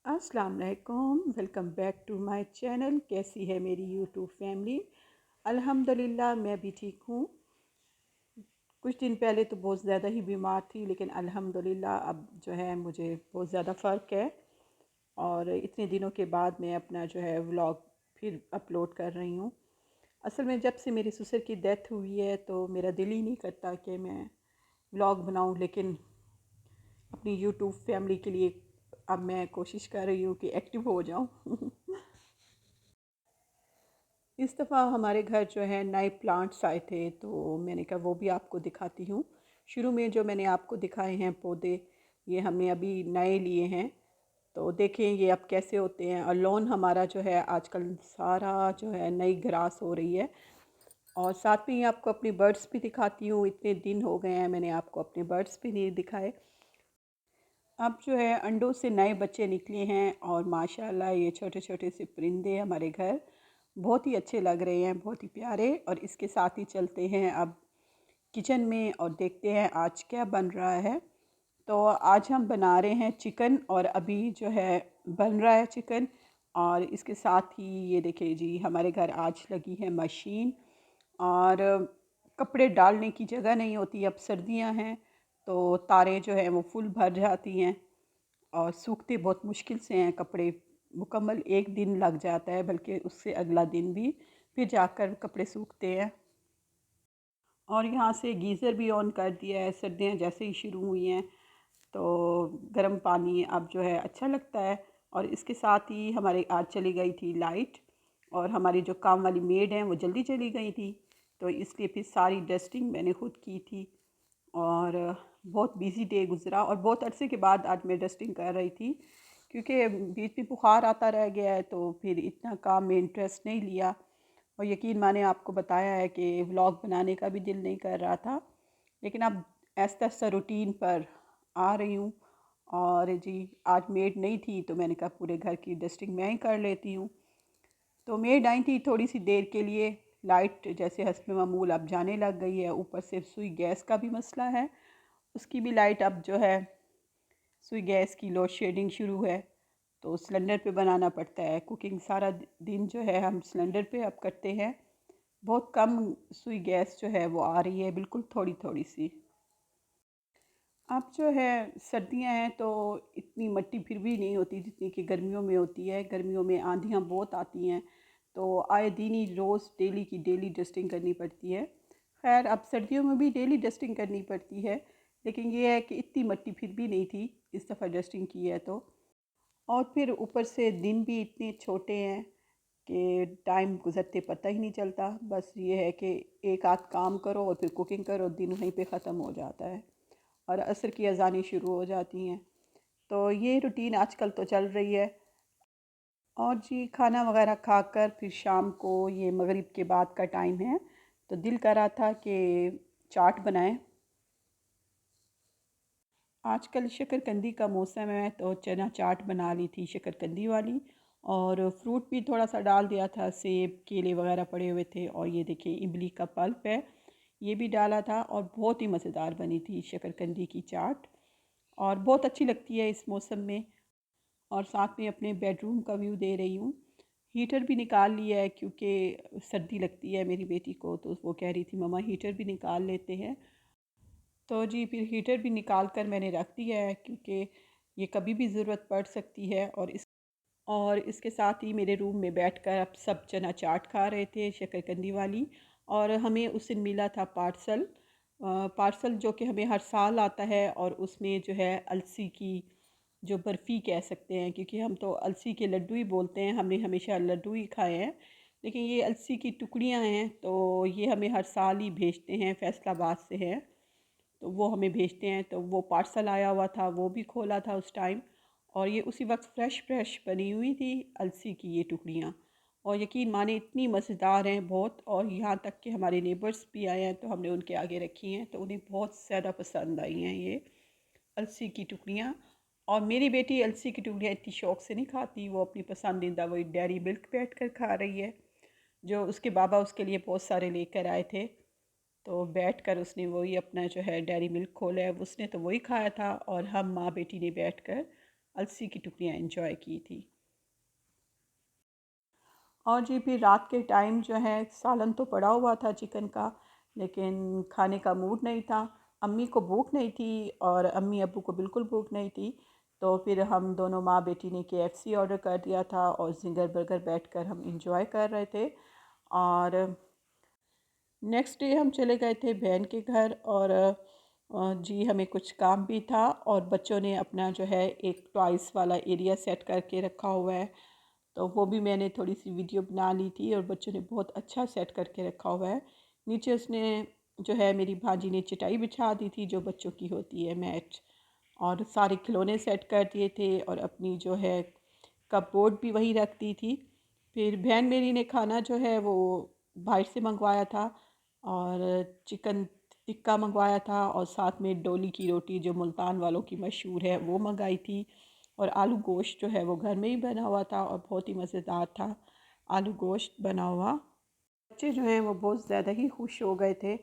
अस्सलाम वालेकुम, welcome back to my channel. कैसी है मेरी यूट्यूब फैमिली? अल्हम्दुलिल्लाह मैं भी ठीक हूँ। कुछ दिन पहले तो बहुत ज़्यादा ही बीमार थी, लेकिन अल्हम्दुलिल्लाह अब जो है मुझे बहुत ज़्यादा फ़र्क है। और इतने दिनों के बाद मैं अपना जो है व्लॉग फिर अपलोड कर रही हूँ। असल में जब से मेरे ससुर की डेथ हुई है तो मेरा दिल ही नहीं करता कि मैं व्लॉग बनाऊँ, लेकिन अपनी यूट्यूब फैमिली के लिए अब मैं कोशिश कर रही हूँ कि एक्टिव हो जाऊँ। इस दफ़ा हमारे घर जो है नए प्लांट्स आए थे, तो मैंने कहा वो भी आपको दिखाती हूँ। शुरू में जो मैंने आपको दिखाए हैं पौधे, ये हमने अभी नए लिए हैं। तो देखें ये अब कैसे होते हैं। और लॉन हमारा जो है आजकल सारा जो है नई ग्रास हो रही है। और साथ में ही आपको अपने बर्ड्स भी दिखाती हूँ। इतने दिन हो गए हैं मैंने आपको अपने बर्ड्स भी नहीं दिखाए। अब जो है अंडों से नए बच्चे निकले हैं और माशाल्लाह ये छोटे छोटे से परिंदे हमारे घर बहुत ही अच्छे लग रहे हैं, बहुत ही प्यारे। और इसके साथ ही चलते हैं अब किचन में और देखते हैं आज क्या बन रहा है। तो आज हम बना रहे हैं चिकन, और अभी जो है बन रहा है चिकन। और इसके साथ ही ये देखिए जी, हमारे घर आज लगी है मशीन। और कपड़े डालने की जगह नहीं होती, अब सर्दियां हैं तो तारें जो हैं वो फुल भर जाती हैं और सूखते बहुत मुश्किल से हैं कपड़े। मुकम्मल एक दिन लग जाता है, बल्कि उससे अगला दिन भी, फिर जाकर कपड़े सूखते हैं। और यहाँ से गीज़र भी ऑन कर दिया है, सर्दियाँ जैसे ही शुरू हुई हैं तो गर्म पानी अब जो है अच्छा लगता है। और इसके साथ ही हमारे आज चली गई थी लाइट, और हमारी जो काम वाली मेड हैं वो जल्दी चली गई थी, तो इसलिए फिर सारी डस्टिंग मैंने खुद की थी। और बहुत बिज़ी डे गुज़रा, और बहुत अरसे के बाद आज मैं डस्टिंग कर रही थी, क्योंकि बीच में बुखार आता रह गया है तो फिर इतना काम में इंटरेस्ट नहीं लिया। और यकीन माने आपको बताया है कि व्लॉग बनाने का भी दिल नहीं कर रहा था, लेकिन अब ऐसा सा रूटीन पर आ रही हूँ। और जी आज मेड नहीं थी तो मैंने कहा पूरे घर की डस्टिंग मैं ही कर लेती हूँ। तो मेड आई थी थोड़ी सी देर के लिए। लाइट जैसे हस्ब मामूल अब जाने लग गई है, ऊपर से सुई गैस का भी मसला है, उसकी भी लाइट अब जो है, सुई गैस की लोड शेडिंग शुरू है तो सिलेंडर पे बनाना पड़ता है। कुकिंग सारा दिन जो है हम सिलेंडर पे अब करते हैं। बहुत कम सुई गैस जो है वो आ रही है, बिल्कुल थोड़ी थोड़ी सी। अब जो है सर्दियां हैं तो इतनी मट्टी फिर भी नहीं होती जितनी कि गर्मियों में होती है। गर्मियों में आंधियां बहुत आती हैं, तो आए दिन ही रोज़ डेली की डेली डस्टिंग करनी पड़ती है। खैर अब सर्दियों में भी डेली डस्टिंग करनी पड़ती है, लेकिन ये है कि इतनी मट्टी फिर भी नहीं थी इस दफ़ा डस्टिंग की है तो। और फिर ऊपर से दिन भी इतने छोटे हैं कि टाइम गुज़रते पता ही नहीं चलता। बस ये है कि एक आध काम करो और फिर कुकिंग करो, दिन वहीं पे ख़त्म हो जाता है और असर की अज़ानें शुरू हो जाती हैं। तो ये रूटीन आजकल तो चल रही है। और जी खाना वगैरह खाकर फिर शाम को, ये मगरिब के बाद का टाइम है, तो दिल कर रहा था कि चाट बनाएं। आजकल शकरकंदी का मौसम है तो चना चाट बना ली थी शकरकंदी वाली। और फ्रूट भी थोड़ा सा डाल दिया था, सेब केले वगैरह पड़े हुए थे। और ये देखिए इमली का पल्प है, ये भी डाला था, और बहुत ही मज़ेदार बनी थी शकरकंदी की चाट, और बहुत अच्छी लगती है इस मौसम में। और साथ में अपने बेडरूम का व्यू दे रही हूँ। हीटर भी निकाल लिया है क्योंकि सर्दी लगती है मेरी बेटी को, तो वो कह रही थी मम्मा हीटर भी निकाल लेते हैं। तो जी फिर हीटर भी निकाल कर मैंने रख दिया है, क्योंकि ये कभी भी ज़रूरत पड़ सकती है। और इसके साथ ही मेरे रूम में बैठकर अब सब चना चाट खा रहे थे शकरकंदी वाली। और हमें उस दिन मिला था पार्सल, पार्सल जो कि हमें हर साल आता है, और उसमें जो है अलसी की जो बर्फ़ी कह सकते हैं, क्योंकि हम तो अलसी के लड्डू ही बोलते हैं, हमने हमेशा लड्डू ही खाए हैं, लेकिन ये अलसी की टुकड़ियाँ हैं तो ये हमें हर साल ही भेजते हैं, फैसलाबाद से है तो वो हमें भेजते हैं। तो वो पार्सल आया हुआ था, वो भी खोला था उस टाइम, और ये उसी वक्त फ़्रेश फ़्रेश बनी हुई थी अलसी की ये टुकड़ियाँ। और यकीन माने इतनी मज़ेदार हैं बहुत, और यहाँ तक कि हमारे नेबर्स भी आए हैं तो हमने उनके आगे रखी हैं, तो उन्हें बहुत ज़्यादा पसंद आई हैं ये अलसी की टुकड़ियाँ। और मेरी बेटी अलसी की टुकड़ियाँ इतनी शौक से नहीं खाती, वो अपनी पसंदीदा वही डेयरी मिल्क बैठ कर खा रही है, जो उसके बाबा उसके लिए बहुत सारे लेकर आए थे। तो बैठ कर उसने वही अपना जो है डेयरी मिल्क खोला है, उसने तो वही खाया था, और हम माँ बेटी ने बैठ कर अलसी की टुकड़ियाँ एंजॉय की थी। और जी फिर रात के टाइम जो है सालन तो पड़ा हुआ था चिकन का, लेकिन खाने का मूड नहीं था। अम्मी को भूख नहीं थी और अम्मी अब्बू को बिल्कुल भूख नहीं थी। तो फिर हम दोनों माँ बेटी ने KFC ऑर्डर कर दिया था और जिंगर बर्गर बैठकर हम इंजॉय कर रहे थे। और नेक्स्ट डे हम चले गए थे बहन के घर, और जी हमें कुछ काम भी था और बच्चों ने अपना जो है एक टॉयज़ वाला एरिया सेट करके रखा हुआ है, तो वो भी मैंने थोड़ी सी वीडियो बना ली थी और बच्चों ने बहुत अच्छा सेट करके रखा हुआ है। नीचे उसने जो है मेरी भांजी ने चटाई बिछा दी थी जो बच्चों की होती है, मैट, और सारे खिलौने सेट कर दिए थे और अपनी जो है कपबोर्ड भी वहीं रख दी थी। फिर बहन मेरी ने खाना जो है वो बाहर से मंगवाया था और चिकन टिक्का मंगवाया था और साथ में डोली की रोटी जो मुल्तान वालों की मशहूर है वो मंगाई थी। और आलू गोश्त जो है वो घर में ही बना हुआ था और बहुत ही मज़ेदार था आलू गोश्त बना हुआ। बच्चे जो हैं वो बहुत ज़्यादा ही खुश हो गए थे।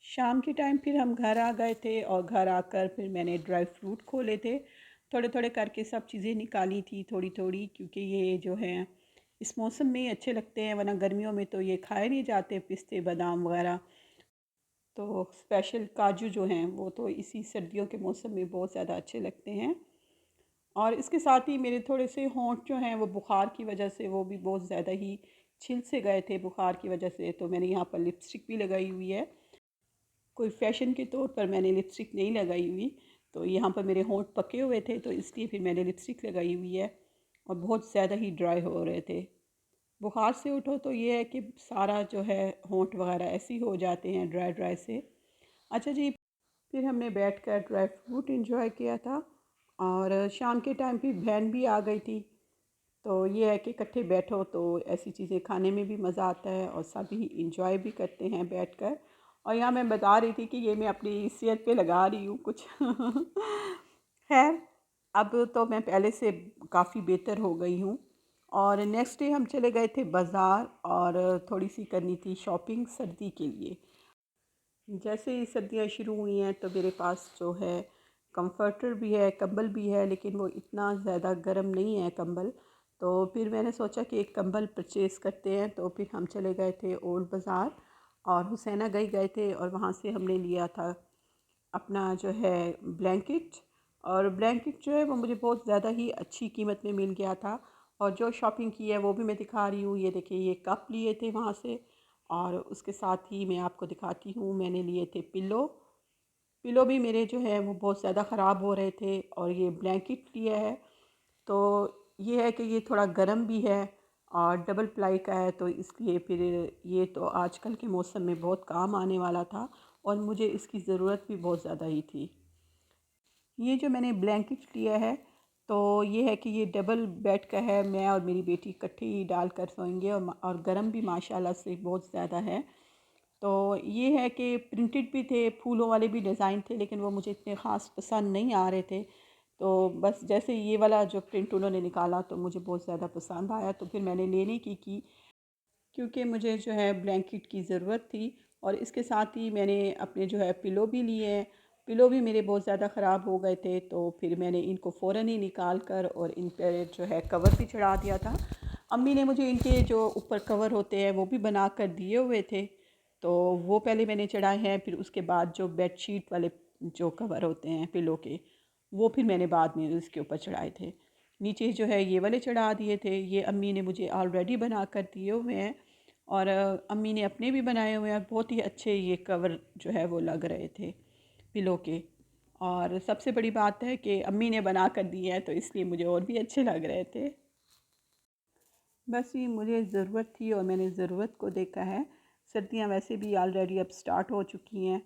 शाम के टाइम फिर हम घर आ गए थे और घर आकर फिर मैंने ड्राई फ्रूट खोले थे, थोड़े थोड़े करके सब चीज़ें निकाली थी थोड़ी थोड़ी, क्योंकि ये जो है इस मौसम में ही अच्छे लगते हैं, वरना गर्मियों में तो ये खाए नहीं जाते पिस्ते बादाम वगैरह। तो स्पेशल काजू जो हैं वो तो इसी सर्दियों के मौसम में बहुत ज़्यादा अच्छे लगते हैं। और इसके साथ ही मेरे थोड़े से होंठ जो हैं वो बुखार की वजह से वो भी बहुत ज़्यादा ही छिल से गए थे बुखार की वजह से, तो मैंने यहाँ पर लिपस्टिक भी लगाई हुई है। कोई फ़ैशन के तौर पर मैंने लिपस्टिक नहीं लगाई हुई, तो यहाँ पर मेरे होंठ पके हुए थे तो इसलिए फिर मैंने लिपस्टिक लगाई हुई है और बहुत ज़्यादा ही ड्राई हो रहे थे। बुखार से उठो तो ये है कि सारा जो है होंठ वगैरह ऐसे ही हो जाते हैं ड्राई ड्राई से। अच्छा जी, फिर हमने बैठकर ड्राई फ्रूट एंजॉय किया था और शाम के टाइम फिर बहन भी आ गई थी। तो ये है कि इकट्ठे बैठो तो ऐसी चीज़ें खाने में भी मज़ा आता है और सभी इंजॉय भी करते हैं बैठकर। और यहाँ मैं बता रही थी कि ये मैं अपनी सेहत पे लगा रही हूँ कुछ खैर, अब तो मैं पहले से काफ़ी बेहतर हो गई हूँ। और नेक्स्ट डे हम चले गए थे बाज़ार और थोड़ी सी करनी थी शॉपिंग सर्दी के लिए। जैसे ही सर्दियाँ शुरू हुई हैं तो मेरे पास जो है कंफर्टर भी है, कंबल भी है, लेकिन वो इतना ज़्यादा गर्म नहीं है कंबल। तो फिर मैंने सोचा कि एक कंबल परचेज़ करते हैं, तो फिर हम चले गए थे ओल्ड बाज़ार और हुसैना गई गए थे और वहाँ से हमने लिया था अपना जो है ब्लैंकेट। और ब्लैंकेट जो है वो मुझे बहुत ज़्यादा ही अच्छी कीमत में मिल गया था। और जो शॉपिंग की है वो भी मैं दिखा रही हूँ, ये देखिए ये कप लिए थे वहाँ से। और उसके साथ ही मैं आपको दिखाती हूँ मैंने लिए थे पिलो। पिलो भी मेरे जो है वो बहुत ज़्यादा ख़राब हो रहे थे। और ये ब्लैंकेट लिया है, तो ये है कि ये थोड़ा गर्म भी है और डबल प्लाई का है, तो इसलिए फिर ये तो आजकल के मौसम में बहुत काम आने वाला था और मुझे इसकी ज़रूरत भी बहुत ज़्यादा ही थी। ये जो मैंने ब्लैंकेट लिया है, तो ये है कि ये डबल बेड का है, मैं और मेरी बेटी इकट्ठे ही डाल कर सोएंगे और गर्म भी माशाल्लाह से बहुत ज़्यादा है। तो ये है कि प्रिंटेड भी थे, फूलों वाले भी डिज़ाइन थे, लेकिन वो मुझे इतने ख़ास पसंद नहीं आ रहे थे। तो बस जैसे ये वाला जो प्रिंट उन्होंने निकाला तो मुझे बहुत ज़्यादा पसंद आया, तो फिर मैंने लेने की क्योंकि मुझे जो है ब्लैंकेट की ज़रूरत थी। और इसके साथ ही मैंने अपने जो है पिलो भी लिए हैं। पिलो भी मेरे बहुत ज़्यादा ख़राब हो गए थे, तो फिर मैंने इनको फ़ौरन ही निकाल कर और इन पर जो है कवर भी चढ़ा दिया था। अम्मी ने मुझे इनके जो ऊपर कवर होते हैं वो भी बना कर दिए हुए थे, तो वो पहले मैंने चढ़ाए हैं। फिर उसके बाद जो बेडशीट वाले जो कवर होते हैं पिलो के, वो फिर मैंने बाद में उसके ऊपर चढ़ाए थे। नीचे जो है ये वाले चढ़ा दिए थे, ये अम्मी ने मुझे ऑलरेडी बना कर दिए हुए हैं। और अम्मी ने अपने भी बनाए हुए हैं, बहुत ही अच्छे ये कवर जो है वो लग रहे थे पिलो के। और सबसे बड़ी बात है कि अम्मी ने बना कर दिए हैं तो इसलिए मुझे और भी अच्छे लग रहे थे। बस ये मुझे ज़रूरत थी और मैंने ज़रूरत को देखा है। सर्दियाँ वैसे भी ऑलरेडी अब स्टार्ट हो चुकी हैं।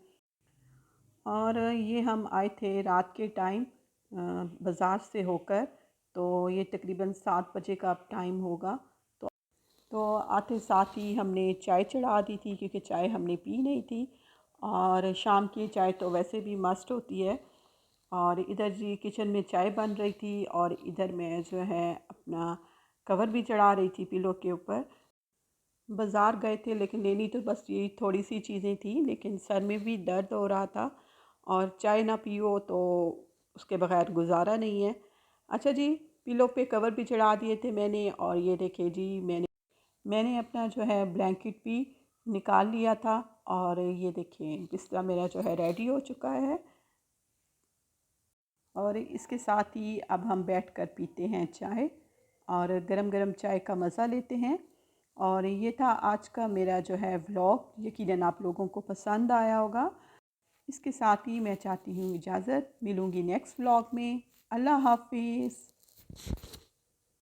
और ये हम आए थे रात के टाइम बाज़ार से होकर, तो ये तकरीबन 7 बजे का टाइम होगा। तो आते साथ ही हमने चाय चढ़ा दी थी, क्योंकि चाय हमने पी नहीं थी और शाम की चाय तो वैसे भी मस्ट होती है। और इधर जी किचन में चाय बन रही थी और इधर मैं जो है अपना कवर भी चढ़ा रही थी पिलो के ऊपर। बाज़ार गए थे लेकिन लेनी तो बस यही थोड़ी सी चीज़ें थी, लेकिन सर में भी दर्द हो रहा था और चाय ना पियो तो उसके बगैर गुजारा नहीं है। अच्छा जी, पिलो पे कवर भी चढ़ा दिए थे मैंने, और ये देखिए जी, मैंने अपना जो है ब्लैंकेट भी निकाल लिया था। और ये देखिए बिस्तर मेरा जो है रेडी हो चुका है। और इसके साथ ही अब हम बैठकर पीते हैं चाय, और गरम गरम चाय का मज़ा लेते हैं। और ये था आज का मेरा जो है व्लॉग, यकीनन आप लोगों को पसंद आया होगा। इसके साथ ही मैं चाहती हूँ इजाज़त, मिलूँगी नेक्स्ट व्लॉग में। अल्लाह हाफिज़।